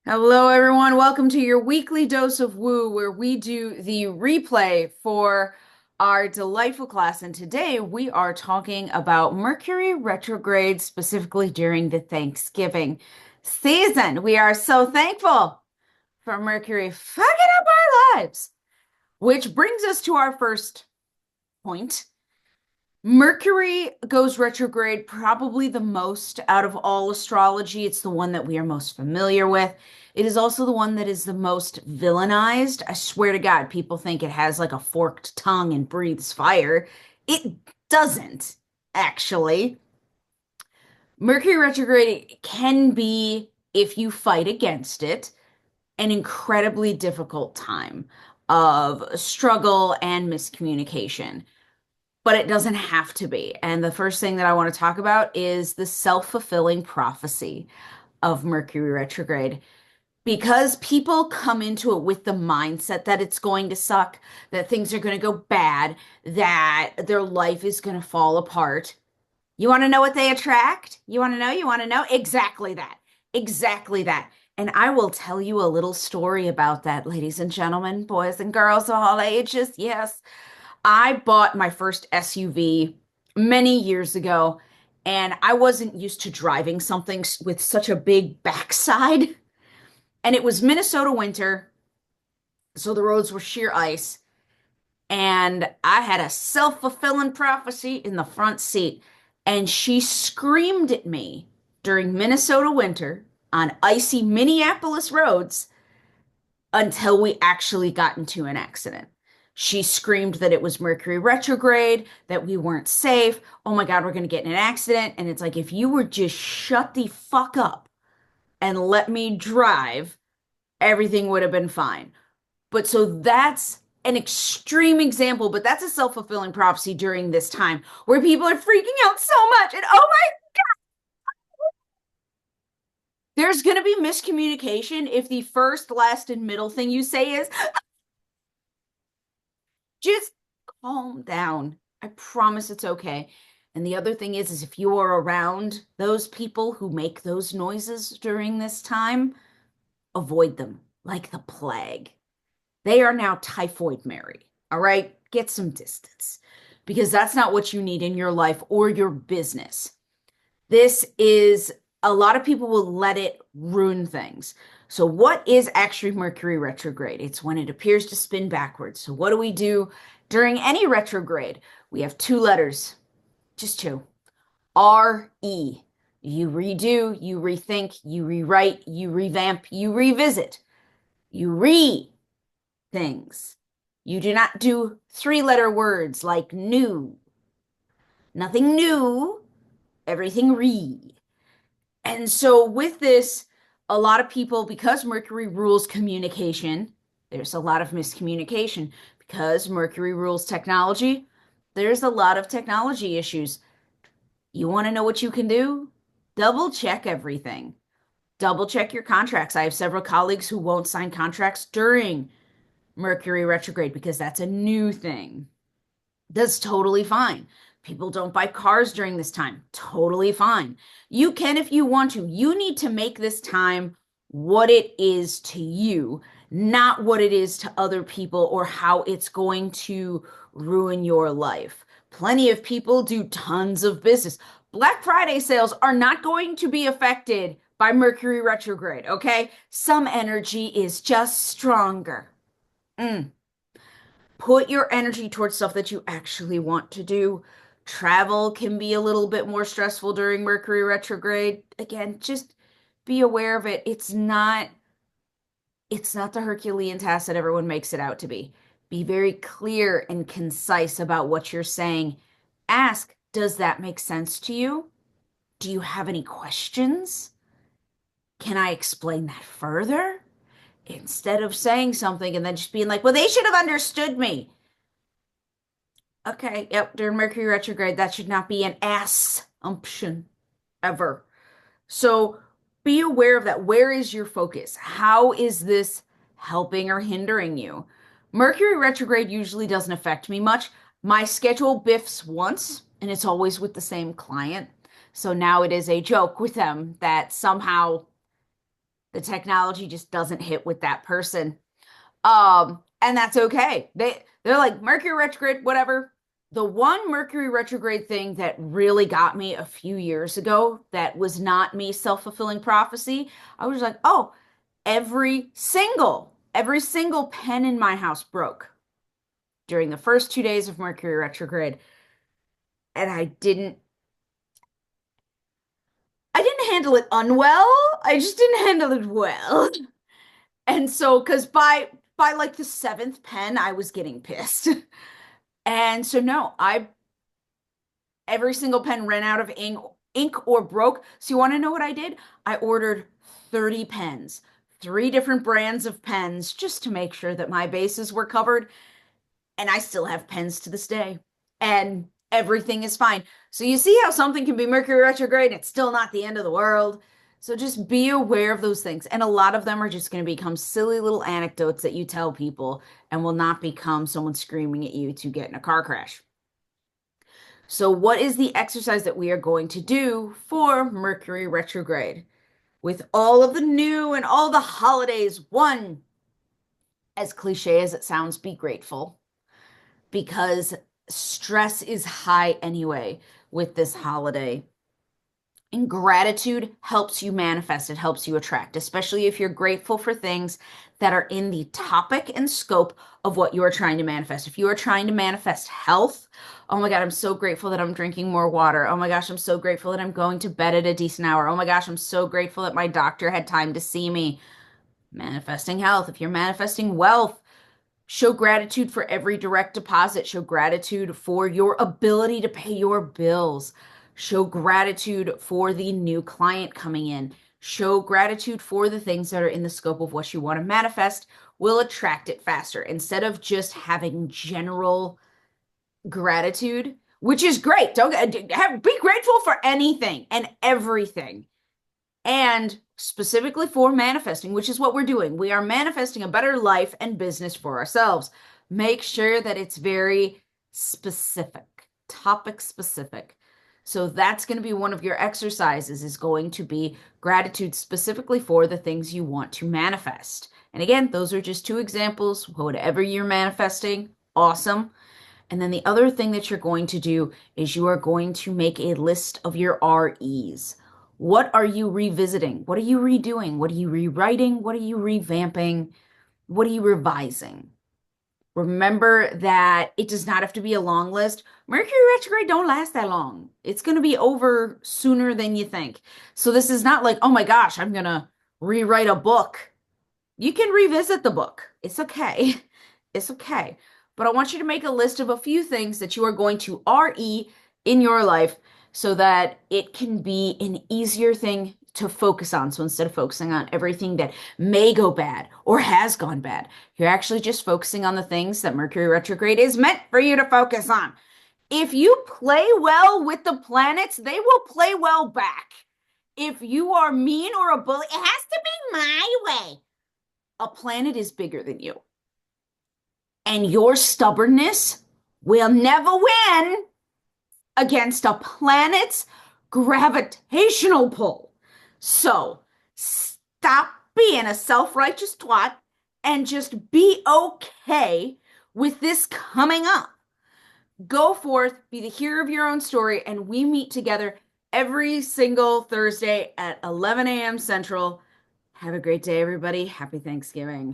Hello, everyone. Welcome to your weekly dose of woo, where we do the replay for our delightful class. And today we are talking about Mercury retrograde, specifically during the Thanksgiving season. We are so thankful for Mercury fucking up our lives, which brings us to our first point. Mercury goes retrograde probably the most out of all astrology. It's the one that we are most familiar with. It is also the one that is the most villainized. I swear to God, people think it has like a forked tongue and breathes fire. It doesn't, actually. Mercury retrograde can be, if you fight against it, an incredibly difficult time of struggle and miscommunication, but it doesn't have to be. And the first thing that I want to talk about is the self-fulfilling prophecy of Mercury retrograde. Because people come into it with the mindset that it's going to suck, that things are going to go bad, that their life is going to fall apart. You want to know what they attract? You want to know? You want to know? Exactly that. Exactly that. And I will tell you a little story about that, ladies and gentlemen, boys and girls of all ages. Yes. I bought my first SUV many years ago, and I wasn't used to driving something with such a big backside. And it was Minnesota winter, so the roads were sheer ice. And I had a self-fulfilling prophecy in the front seat, and she screamed at me during Minnesota winter on icy Minneapolis roads until we actually got into an accident. She screamed that it was Mercury retrograde, that we weren't safe. Oh my God, we're going to get in an accident. And it's like, if you would just shut the fuck up and let me drive, everything would have been fine. But so that's an extreme example, but that's a self-fulfilling prophecy during this time where people are freaking out so much. And oh my, there's going to be miscommunication if the first, last, and middle thing you say is just calm down. I promise it's okay. And the other thing is if you are around those people who make those noises during this time, avoid them like the plague. They are now typhoid Mary. All right? Get some distance because that's not what you need in your life or your business. This is a lot of people will let it ruin things. So, what is actually Mercury retrograde? It's when it appears to spin backwards. So, what do we do during any retrograde? We have two letters, just two. R-E. You redo, you rethink, you rewrite, you revamp, you revisit, you re things. You do not do three-letter words like new. Nothing new, everything re. And so with this, a lot of people, because Mercury rules communication, there's a lot of miscommunication. Because Mercury rules technology, there's a lot of technology issues. You want to know what you can do? Double check everything. Double check your contracts. I have several colleagues who won't sign contracts during Mercury retrograde because that's a new thing. That's totally fine. People don't buy cars during this time. Totally fine. You can if you want to. You need to make this time what it is to you, not what it is to other people or how it's going to ruin your life. Plenty of people do tons of business. Black Friday sales are not going to be affected by Mercury retrograde, okay? Some energy is just stronger. Mm. Put your energy towards stuff that you actually want to do. Travel can be a little bit more stressful during Mercury retrograde. Again, just be aware of it. It's not the Herculean task that everyone makes it out to be. Be very clear and concise about what you're saying. Ask, does that make sense to you? Do you have any questions? Can I explain that further? Instead of saying something and then just being like, well, they should have understood me. Okay, yep, during Mercury retrograde, that should not be an assumption ever. So be aware of that. Where is your focus? How is this helping or hindering you? Mercury retrograde usually doesn't affect me much. My schedule biffs once, and it's always with the same client. So now it is a joke with them that somehow The technology just doesn't hit with that person. And that's okay. They're like Mercury retrograde, whatever. The one Mercury retrograde thing that really got me a few years ago that was not me self-fulfilling prophecy, I was like, oh, every single pen in my house broke during the first 2 days of Mercury retrograde. And I didn't handle it unwell. I just didn't handle it well. And so, because by like the seventh pen, I was getting pissed. And so no, I every single pen ran out of ink or broke. So you want to know what I did? I ordered 30 pens, three different brands of pens, just to make sure that my bases were covered. And I still have pens to this day. And everything is fine. So you see how something can be Mercury retrograde and it's still not the end of the world. So just be aware of those things. And a lot of them are just going to become silly little anecdotes that you tell people and will not become someone screaming at you to get in a car crash. So, what is the exercise that we are going to do for Mercury retrograde? With all of the new and all the holidays, one, as cliche as it sounds, be grateful because stress is high anyway with this holiday. And gratitude helps you manifest, it helps you attract, especially if you're grateful for things that are in the topic and scope of what you are trying to manifest. If you are trying to manifest health, oh my God, I'm so grateful that I'm drinking more water. Oh my gosh, I'm so grateful that I'm going to bed at a decent hour. Oh my gosh, I'm so grateful that my doctor had time to see me. Manifesting health. If you're manifesting wealth, show gratitude for every direct deposit. Show gratitude for your ability to pay your bills. Show gratitude for the new client coming in. Show gratitude for the things that are in the scope of what you want to manifest will attract it faster instead of just having general gratitude, which is great. Don't be grateful for anything and everything. And specifically for manifesting, which is what we're doing. We are manifesting a better life and business for ourselves. Make sure that it's very specific, topic specific. So that's going to be one of your exercises is going to be gratitude specifically for the things you want to manifest. And again, those are just two examples. Whatever you're manifesting, awesome. And then the other thing that you're going to do is you are going to make a list of your REs. What are you revisiting? What are you redoing? What are you rewriting? What are you revamping? What are you revising? Remember that it does not have to be a long list. Mercury retrograde don't last that long. It's going to be over sooner than you think. So this is not like, oh my gosh, I'm going to rewrite a book. You can revisit the book. It's okay. It's okay. But I want you to make a list of a few things that you are going to RE in your life so that it can be an easier thing to focus on. So instead of focusing on everything that may go bad or has gone bad, you're actually just focusing on the things that Mercury retrograde is meant for you to focus on. If you play well with the planets, they will play well back. If you are mean or a bully, it has to be my way. A planet is bigger than you. And your stubbornness will never win against a planet's gravitational pull. So stop being a self-righteous twat and just be okay with this coming up. Go forth, be the hero of your own story, and we meet together every single Thursday at 11 a.m. Central. Have a great day, everybody. Happy Thanksgiving.